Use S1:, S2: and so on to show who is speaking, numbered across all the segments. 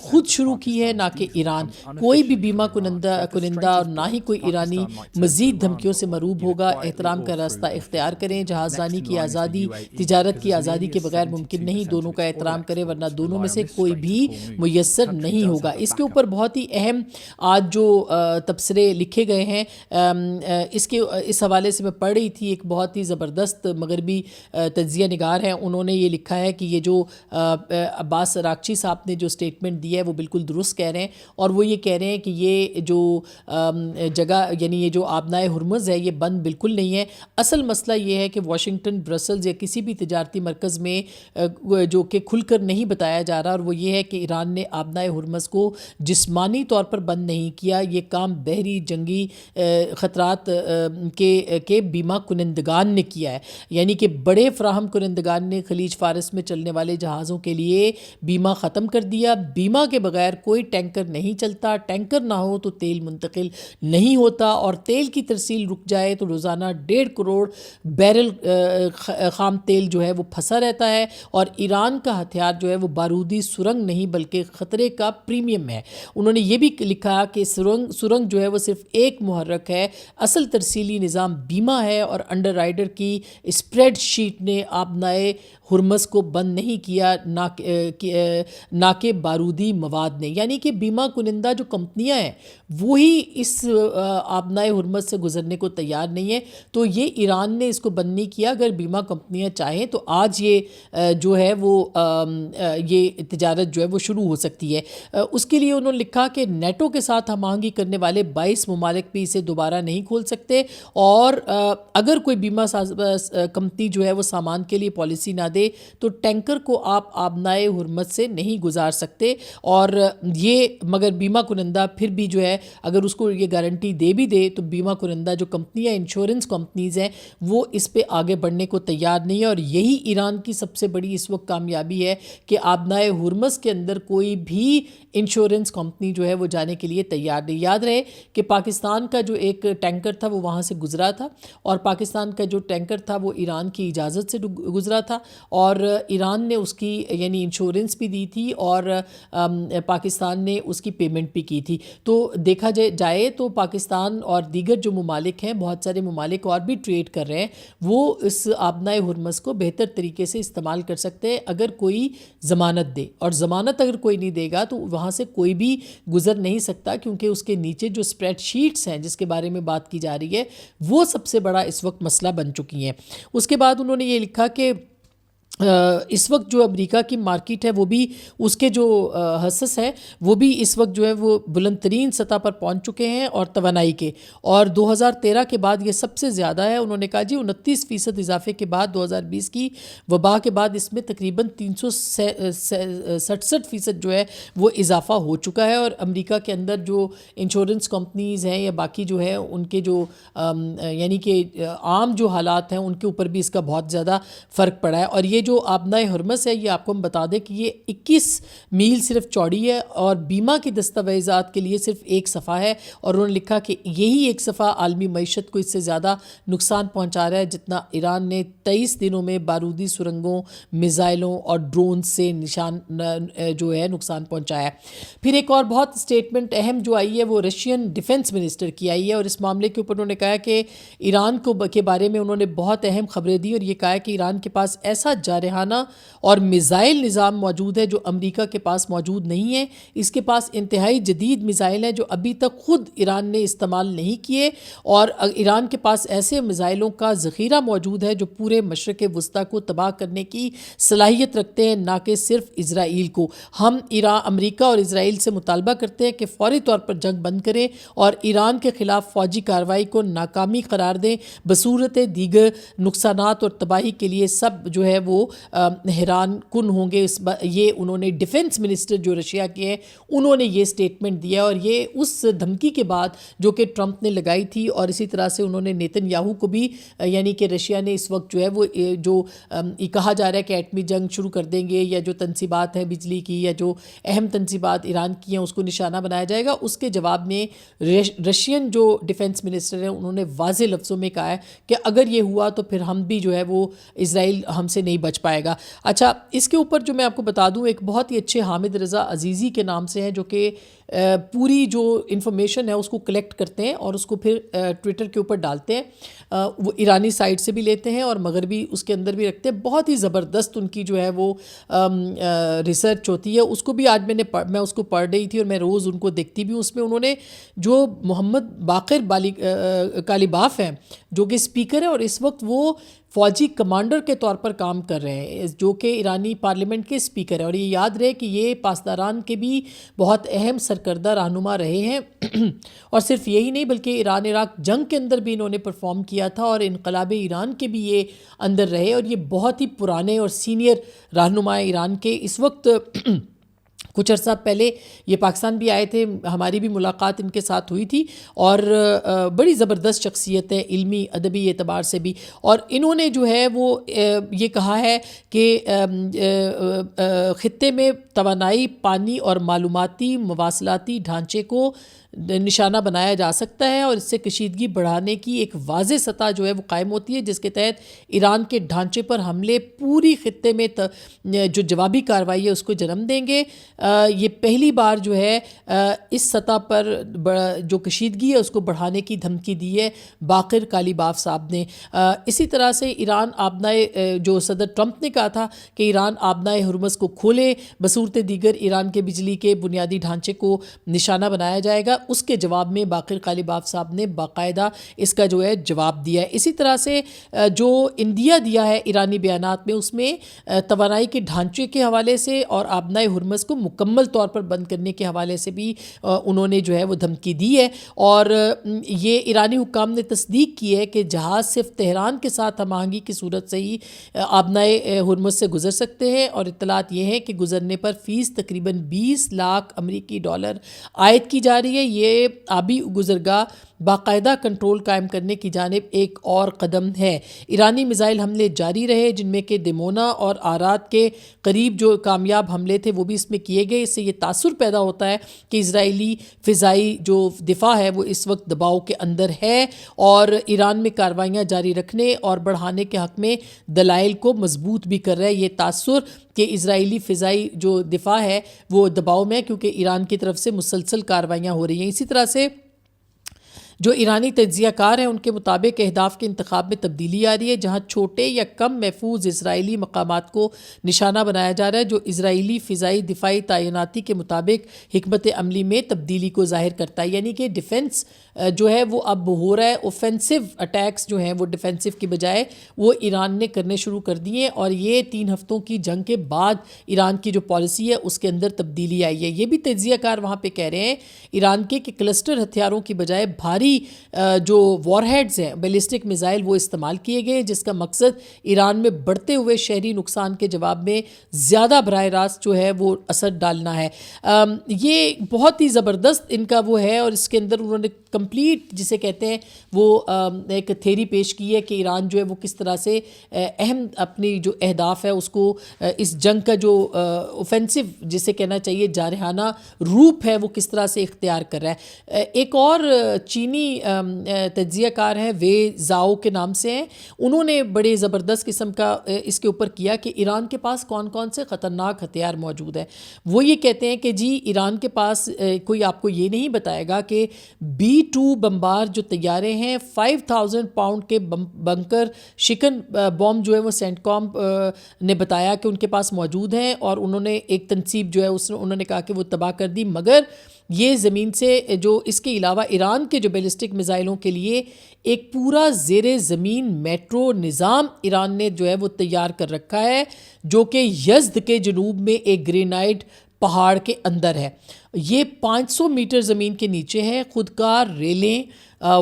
S1: خود شروع کی ہے، نہ کہ ایران۔ کوئی بھی بیمہ کنندہ اور نہ ہی کوئی ایرانی مزید دھمکیوں سے مرعوب ہوگا۔ احترام کا راستہ اختیار کریں۔ جہاز رانی کی آزادی تجارت کی آزادی کے بغیر ممکن نہیں، دونوں کا احترام کریں ورنہ دونوں میں سے کوئی بھی میسر نہیں ہوگا۔ اس کے اوپر بہت ہی اہم آج جو تبصرے لکھے گئے ہیں، اس حوالے سے میں پڑھ رہی تھی، ایک بہت ہی زبردست مغربی تجزیہ نگار ہیں، انہوں نے یہ لکھا ہے کہ یہ جو عباس راکچی صاحب نے جو سٹیٹمنٹ دی ہے وہ بالکل درست کہہ رہے ہیں، اور وہ یہ کہہ رہے ہیں کہ یہ جو جگہ یعنی یہ جو آبنائے ہرمز ہے یہ بند بالکل نہیں ہے۔ اصل مسئلہ یہ ہے کہ واشنگٹن، برسلز یا کسی بھی تجارتی مرکز میں جو کہ کھل کر نہیں بتایا جا رہا، اور وہ یہ ہے کہ ایران نے آبنائے ہرمز کو جسمانی طور پر بند نہیں کیا، یہ کام بحری جنگی خطرات کے بیمہ کنندگان نے کیا ہے، یعنی کہ بڑے فراہم کنندگان نے خلیج فارس میں چلنے والے جہازوں کے لیے بیمہ ختم کر دیا۔ بیمہ کے بغیر کوئی ٹینکر نہیں چلتا، ٹینکر نہ ہو تو تیل منتقل نہیں ہوتا، اور تیل کی ترسیل رک جائے تو روزانہ 1.5 کروڑ بیرل خام تیل جو ہے وہ پھنسا رہتا ہے، اور ایران کا ہتھیار جو ہے وہ بارودی سرنگ نہیں بلکہ خطرے کا پریمیم ہے۔ انہوں نے یہ بھی لکھا کہ سرنگ جو ہے وہ صرف ایک محرک ہے، اصل ترسیلی نظام بیمہ ہے، اور انڈر رائڈر کی اسپریڈ شیٹ نے آبنائے ہرمز کو بند نہیں کیا، نہ کہ بارودی مواد نے، یعنی کہ بیمہ کنندہ جو کمپنیاں ہیں وہی اس آبنائے ہرمز سے گزرنے کو تیار نہیں ہے، تو یہ ایران نے اس کو بند نہیں کیا۔ اگر بیمہ کمپنیاں چاہیں تو آج یہ جو ہے وہ یہ تجارت جو ہے وہ شروع ہو سکتی ہے۔ اس کے لیے انہوں نے لکھا کہ نیٹو کے ساتھ ہم آہنگی کرنے والے 22 ممالک بھی اسے دوبارہ نہیں کھول سکتے، اور اگر کوئی بیمہ کمپنی جو ہے وہ سامان کے لیے پالیسی نہ دے تو ٹینکر کو آپ آبنائے ہرمز سے نہیں گزار سکتے، اور یہ مگر بیمہ کنندہ پھر بھی جو ہے اگر اس کو یہ گارنٹی دے بھی دے تو بیمہ کنندہ جو کمپنیاں انشورنس کمپنیز ہیں وہ اس پہ آگے بڑھنے کو تیار نہیں ہے، اور یہی ایران کی سب سے بڑی اس وقت کامیابی ہے کہ آبنائے ہرمز کے اندر کوئی بھی انشورنس کمپنی جو ہے وہ جانے کے لیے تیار نہیں۔ یاد رہے کہ پاکستان کا جو ایک ٹینکر تھا وہ وہاں سے گزرا تھا، اور پاکستان کا جو ٹینکر تھا وہ ایران کی اجازت سے گزرا تھا، اور ایران نے اس کی یعنی انشورنس بھی دی تھی، اور پاکستان نے اس کی پیمنٹ بھی کی تھی۔ تو دیکھا جائے تو پاکستان اور دیگر جو ممالک ہیں، بہت سارے ممالک اور بھی ٹریڈ کر رہے ہیں، وہ اس آبنائے ہرمز کو بہتر طریقے سے استعمال کر سکتے ہیں اگر کوئی ضمانت دے، اور ضمانت اگر کوئی نہیں دے گا تو وہاں سے کوئی بھی گزر نہیں سکتا، کیونکہ اس کے نیچے جو اسپریڈ شیٹس ہیں جس کے بارے میں بات کی جا رہی ہے وہ سب سے بڑا اس وقت مسئلہ بن چکی ہیں۔ اس کے بعد انہوں نے یہ لکھا کہ اس وقت جو امریکہ کی مارکیٹ ہے وہ بھی اس کے جو حصص ہیں وہ بھی اس وقت جو ہے وہ بلند ترین سطح پر پہنچ چکے ہیں، اور توانائی کے، اور 2013 کے بعد یہ سب سے زیادہ ہے۔ انہوں نے کہا 29% اضافے کے بعد 2020 کی وبا کے بعد اس میں تقریباً 367% جو ہے وہ اضافہ ہو چکا ہے، اور امریکہ کے اندر جو انشورنس کمپنیز ہیں یا باقی جو ہے ان کے جو یعنی کہ عام جو حالات ہیں ان کے اوپر بھی اس کا بہت زیادہ فرق پڑا ہے۔ اور یہ جو آبنائے ہرمز ہے یہ آپ کو ہم بتا دیں کہ یہ 21 میل صرف چوڑی ہے، اور بیمہ کی دستاویزات کے لیے صرف ایک صفحہ ہے، اور انہوں نے لکھا کہ یہی ایک صفحہ عالمی معیشت کو اس سے زیادہ نقصان پہنچا رہا ہے جتنا ایران نے 23 دنوں میں بارودی سرنگوں، میزائلوں اور ڈرون سے جو ہے نقصان پہنچایا ہے۔ پھر ایک اور بہت اسٹیٹمنٹ اہم جو آئی ہے وہ رشین ڈیفنس منسٹر کی آئی ہے، اور اس معاملے کے اوپر انہوں نے کہا کہ ایران کے بارے میں انہوں نے بہت اہم خبریں دی، اور یہ کہا کہ ایران کے پاس ایسا جارحانہ اور میزائل نظام موجود ہے جو امریکہ کے پاس موجود نہیں ہے۔ اس کے پاس انتہائی جدید میزائل ہیں جو ابھی تک خود ایران نے استعمال نہیں کیے، اور ایران کے پاس ایسے میزائلوں کا ذخیرہ موجود ہے جو پورے مشرق وسطیٰ کو تباہ کرنے کی صلاحیت رکھتے ہیں، نہ کہ صرف اسرائیل کو۔ ہم امریکہ اور اسرائیل سے مطالبہ کرتے ہیں کہ فوری طور پر جنگ بند کریں اور ایران کے خلاف فوجی کارروائی کو ناکامی قرار دیں، بصورت دیگر نقصانات اور تباہی کے لیے سب جو ہے وہ حیران کن ہوں گے۔ یہ انہوں نے ڈیفنس منسٹر جو رشیا کے ہیں انہوں نے یہ سٹیٹمنٹ دیا، اور یہ اس دھمکی کے بعد جو کہ ٹرمپ نے لگائی تھی، اور اسی طرح سے انہوں نے نیتن یاہو کو بھی یعنی کہ رشیا نے اس وقت جو ہے وہ جو کہا جا رہا ہے کہ ایٹمی جنگ شروع کر دیں گے، یا جو تنصیبات ہیں بجلی کی یا جو اہم تنصیبات ایران کی ہیں اس کو نشانہ بنایا جائے گا، اس کے جواب میں رشین جو ڈیفنس منسٹر ہیں انہوں نے واضح لفظوں میں کہا ہے کہ اگر یہ ہوا تو پھر ہم بھی جو ہے وہ اسرائیل ہم سے نہیں بچ بچ پائے گا. اچھا اس کے اوپر جو میں آپ کو بتا دوں ایک بہت ہی اچھے حامد رضا عزیزی کے نام سے ہیں جو کہ پوری جو انفارمیشن ہے اس کو کلیکٹ کرتے ہیں اور اس کو پھر ٹویٹر کے اوپر ڈالتے ہیں. وہ ایرانی سائٹ سے بھی لیتے ہیں اور مغربی اس کے اندر بھی رکھتے ہیں. بہت ہی زبردست ان کی جو ہے وہ ریسرچ ہوتی ہے. اس کو بھی آج میں اس کو پڑھ رہی تھی اور میں روز ان کو دیکھتی بھی ہوں. اس میں انہوں نے جو محمد باقر کالیباف ہیں جو کہ اسپیکر ہے اور اس وقت وہ فوجی کمانڈر کے طور پر کام کر رہے ہیں جو کہ ایرانی پارلیمنٹ کے اسپیکر ہیں. اور یہ یاد رہے کہ یہ پاسداران کے بھی بہت اہم سرکردہ رہنما رہے ہیں اور صرف یہی نہیں بلکہ ایران عراق جنگ کے اندر بھی انہوں نے پرفارم کیا تھا اور انقلاب ایران کے بھی یہ اندر رہے اور یہ بہت ہی پرانے اور سینئر رہنما ایران کے. اس وقت کچھ عرصہ پہلے یہ پاکستان بھی آئے تھے, ہماری بھی ملاقات ان کے ساتھ ہوئی تھی اور بڑی زبردست شخصیت ہے علمی ادبی اعتبار سے بھی. اور انہوں نے جو ہے وہ یہ کہا ہے کہ خطے میں توانائی, پانی اور معلوماتی مواصلاتی ڈھانچے کو نشانہ بنایا جا سکتا ہے اور اس سے کشیدگی بڑھانے کی ایک واضح سطح جو ہے وہ قائم ہوتی ہے جس کے تحت ایران کے ڈھانچے پر حملے پوری خطے میں جو جوابی کارروائی ہے اس کو جنم دیں گے. یہ پہلی بار جو ہے اس سطح پر جو کشیدگی ہے اس کو بڑھانے کی دھمکی دی ہے باقر کالیباف صاحب نے. اسی طرح سے ایران آبنائے جو صدر ٹرمپ نے کہا تھا کہ ایران آبنائے ہرمز کو کھولے بصورت دیگر ایران کے بجلی کے بنیادی ڈھانچے کو نشانہ بنایا جائے گا, اس کے جواب میں باقر کالیباف صاحب نے باقاعدہ اس کا جو ہے جواب دیا ہے. اسی طرح سے جو انڈیا دیا ہے ایرانی بیانات میں اس میں توانائی کے ڈھانچے کے حوالے سے اور آبنائے ہرمز کو مکمل طور پر بند کرنے کے حوالے سے بھی انہوں نے جو ہے وہ دھمکی دی ہے. اور یہ ایرانی حکام نے تصدیق کی ہے کہ جہاز صرف تہران کے ساتھ ہم آہنگی کی صورت سے ہی آبنائے ہرمز سے گزر سکتے ہیں اور اطلاعات یہ ہے کہ گزرنے پر فیس تقریباً 20 لاکھ امریکی ڈالر عائد کی جا رہی ہے. یہ آبی گزرگاہ باقاعدہ کنٹرول قائم کرنے کی جانب ایک اور قدم ہے. ایرانی میزائل حملے جاری رہے جن میں کہ دیمونا اور آرات کے قریب جو کامیاب حملے تھے وہ بھی اس میں کیے گئے. اس سے یہ تاثر پیدا ہوتا ہے کہ اسرائیلی فضائی جو دفاع ہے وہ اس وقت دباؤ کے اندر ہے اور ایران میں کارروائیاں جاری رکھنے اور بڑھانے کے حق میں دلائل کو مضبوط بھی کر رہا ہے. یہ تاثر کہ اسرائیلی فضائی جو دفاع ہے وہ دباؤ میں کیونکہ ایران کی طرف سے مسلسل کارروائیاں ہو رہی ہیں. اسی طرح سے جو ایرانی تجزیہ کار ہیں ان کے مطابق اہداف کے انتخاب میں تبدیلی آ رہی ہے جہاں چھوٹے یا کم محفوظ اسرائیلی مقامات کو نشانہ بنایا جا رہا ہے جو اسرائیلی فضائی دفاعی تعیناتی کے مطابق حکمت عملی میں تبدیلی کو ظاہر کرتا ہے. یعنی کہ ڈیفنس جو ہے وہ اب ہو رہا ہے, اوفینسو اٹیکس جو ہیں وہ ڈیفینسو کی بجائے وہ ایران نے کرنے شروع کر دیے اور یہ 3 ہفتوں کی جنگ کے بعد ایران کی جو پالیسی ہے اس کے اندر تبدیلی آئی ہے. یہ بھی تجزیہ کار وہاں پہ کہہ رہے ہیں ایران کے کہ کلسٹر ہتھیاروں کی بجائے بھاری جو وار ہیڈز ہیں بیلسٹک میزائل وہ استعمال کیے گئے جس کا مقصد ایران میں بڑھتے ہوئے شہری نقصان کے جواب میں زیادہ براہ راست جو ہے وہ اثر ڈالنا ہے. یہ بہت ہی زبردست ان کا وہ ہے اور اس کے اندر انہوں نے کمپلیٹ جسے کہتے ہیں وہ ایک تھیری پیش کی ہے کہ ایران جو ہے وہ کس طرح سے اہم اپنی جو اہداف ہے اس کو اس جنگ کا جو اوفینسو جسے کہنا چاہیے جارحانہ روپ ہے وہ کس طرح سے اختیار کر رہا ہے. ایک اور چینی تجزیہ کار ہیں وے زاؤ کے نام سے ہیں, انہوں نے بڑے زبردست قسم کا اس کے اوپر کیا کہ ایران کے پاس کون کون سے خطرناک ہتھیار موجود ہیں. وہ یہ کہتے ہیں کہ جی ایران کے پاس کوئی آپ کو یہ نہیں بتائے گا کہ B-2 بمبار جو طیارے ہیں 5000 پاؤنڈ کے بنکر شکن بوم جو ہے وہ سینٹ کام نے بتایا کہ ان کے پاس موجود ہیں اور انہوں نے ایک تنصیب جو ہے انہوں نے کہا کہ وہ تباہ کر دی. مگر یہ زمین سے جو اس کے علاوہ ایران کے جو بیلسٹک میزائلوں کے لیے ایک پورا زیر زمین میٹرو نظام ایران نے جو ہے وہ تیار کر رکھا ہے جو کہ یزد کے جنوب میں ایک گرینائڈ پہاڑ کے اندر ہے. یہ 500 میٹر زمین کے نیچے ہے. خودکار ریلیں,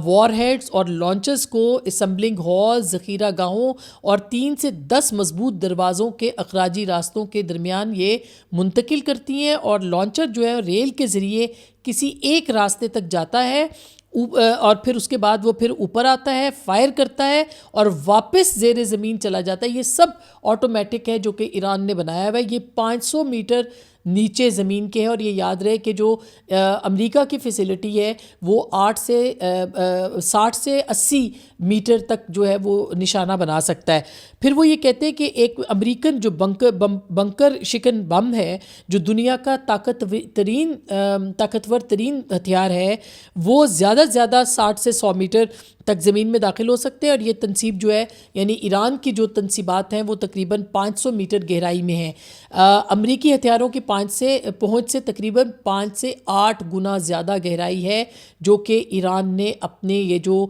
S1: وار ہیڈز اور لانچرز کو اسمبلنگ ہال, ذخیرہ گاہوں اور 3 سے 10 مضبوط دروازوں کے اخراجی راستوں کے درمیان یہ منتقل کرتی ہیں اور لانچر جو ہے ریل کے ذریعے کسی ایک راستے تک جاتا ہے اور پھر اس کے بعد وہ پھر اوپر آتا ہے, فائر کرتا ہے اور واپس زیر زمین چلا جاتا ہے. یہ سب آٹومیٹک ہے جو کہ ایران نے بنایا ہوا ہے. یہ 500 میٹر نیچے زمین کے ہیں، اور یہ یاد رہے کہ جو امریکہ کی فیسلٹی ہے وہ 60 سے 80 میٹر تک جو ہے وہ نشانہ بنا سکتا ہے۔ پھر وہ یہ کہتے ہیں کہ ایک امریکن جو بنکر شکن بم ہے جو دنیا کا طاقتور ترین ہتھیار ہے، وہ زیادہ سے زیادہ 60 سے 100 میٹر تک زمین میں داخل ہو سکتے ہیں، اور یہ تنصیب جو ہے یعنی ایران کی جو تنصیبات ہیں وہ تقریباً 500 میٹر گہرائی میں ہیں۔ امریکی ہتھیاروں کی پہنچ سے تقریباً 5 سے 8 گنا زیادہ گہرائی ہے جو کہ ایران نے اپنے یہ جو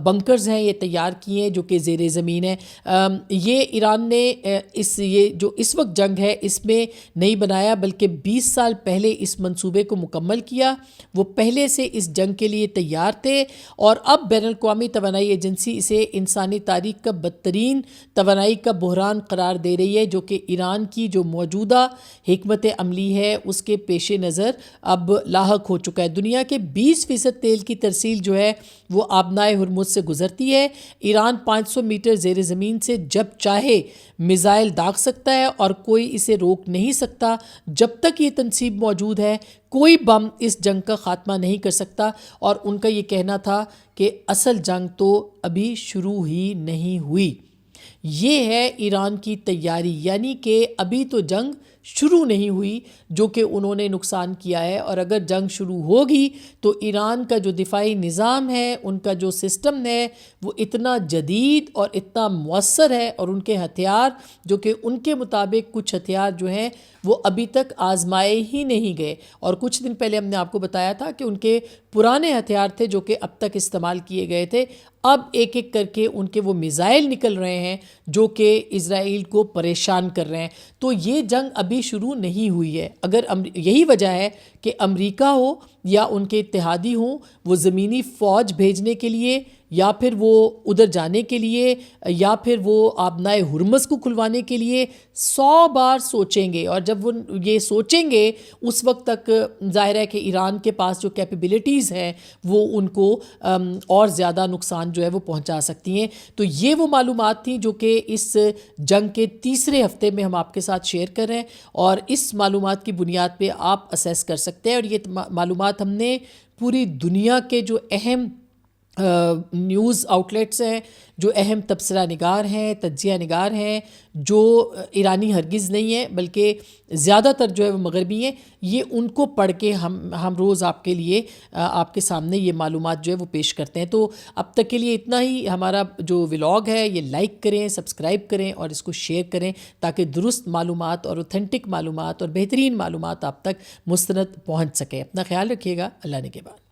S1: بنکرز ہیں یہ تیار کیے ہیں جو کہ زیر زمین ہیں۔ یہ ایران نے یہ جو اس وقت جنگ ہے اس میں نہیں بنایا، بلکہ 20 سال پہلے اس منصوبے کو مکمل کیا۔ وہ پہلے سے اس جنگ کے لیے تیار تھے، اور اب بین الاقوامی توانائی ایجنسی اسے انسانی تاریخ کا بدترین توانائی کا بحران قرار دے رہی ہے، جو کہ ایران کی جو موجودہ حکمت عملی ہے اس کے پیش نظر اب لاحق ہو چکا ہے۔ دنیا کے 20% تیل کی ترسیل جو ہے وہ آبنائے ہرمز سے گزرتی ہے۔ ایران 500 میٹر زیر زمین سے جب چاہے میزائل داغ سکتا ہے، اور کوئی اسے روک نہیں سکتا۔ جب تک یہ تنصیب موجود ہے کوئی بم اس جنگ کا خاتمہ نہیں کر سکتا، اور ان کا یہ کہنا تھا کہ اصل جنگ تو ابھی شروع ہی نہیں ہوئی۔ یہ ہے ایران کی تیاری، یعنی کہ ابھی تو جنگ شروع نہیں ہوئی جو کہ انہوں نے نقصان کیا ہے، اور اگر جنگ شروع ہوگی تو ایران کا جو دفاعی نظام ہے، ان کا جو سسٹم ہے وہ اتنا جدید اور اتنا مؤثر ہے، اور ان کے ہتھیار جو کہ ان کے مطابق کچھ ہتھیار جو ہیں وہ ابھی تک آزمائے ہی نہیں گئے، اور کچھ دن پہلے ہم نے آپ کو بتایا تھا کہ ان کے پرانے ہتھیار تھے جو کہ اب تک استعمال کیے گئے تھے، اب ایک ایک کر کے ان کے وہ میزائل نکل رہے ہیں جو کہ اسرائیل کو پریشان کر رہے ہیں۔ تو یہ جنگ ابھی شروع نہیں ہوئی ہے۔ اگر یہی وجہ ہے کہ امریکہ ہو یا ان کے اتحادی ہوں، وہ زمینی فوج بھیجنے کے لیے یا پھر وہ ادھر جانے کے لیے یا پھر وہ آبنائے ہرمز کو کھلوانے کے لیے 100 بار سوچیں گے، اور جب وہ یہ سوچیں گے اس وقت تک ظاہر ہے کہ ایران کے پاس جو کیپیبلٹیز ہیں وہ ان کو اور زیادہ نقصان جو ہے وہ پہنچا سکتی ہیں۔ تو یہ وہ معلومات تھیں جو کہ اس جنگ کے تیسرے ہفتے میں ہم آپ کے ساتھ شیئر کر رہے ہیں، اور اس معلومات کی بنیاد پہ آپ اسیس کر سکتے ہیں، اور یہ معلومات ہم نے پوری دنیا کے جو اہم نیوز آؤٹلیٹس ہیں، جو اہم تبصرہ نگار ہیں، تجزیہ نگار ہیں، جو ایرانی ہرگز نہیں ہیں بلکہ زیادہ تر جو ہے وہ مغربی ہیں، یہ ان کو پڑھ کے ہم روز آپ کے لیے آپ کے سامنے یہ معلومات جو ہے وہ پیش کرتے ہیں۔ تو اب تک کے لیے اتنا ہی۔ ہمارا جو ولاگ ہے یہ لائک کریں، سبسکرائب کریں اور اس کو شیئر کریں تاکہ درست معلومات اور اوتھینٹک معلومات اور بہترین معلومات آپ تک مستند پہنچ سکیں۔ اپنا خیال رکھیے گا۔ اللہ نے کے بعد۔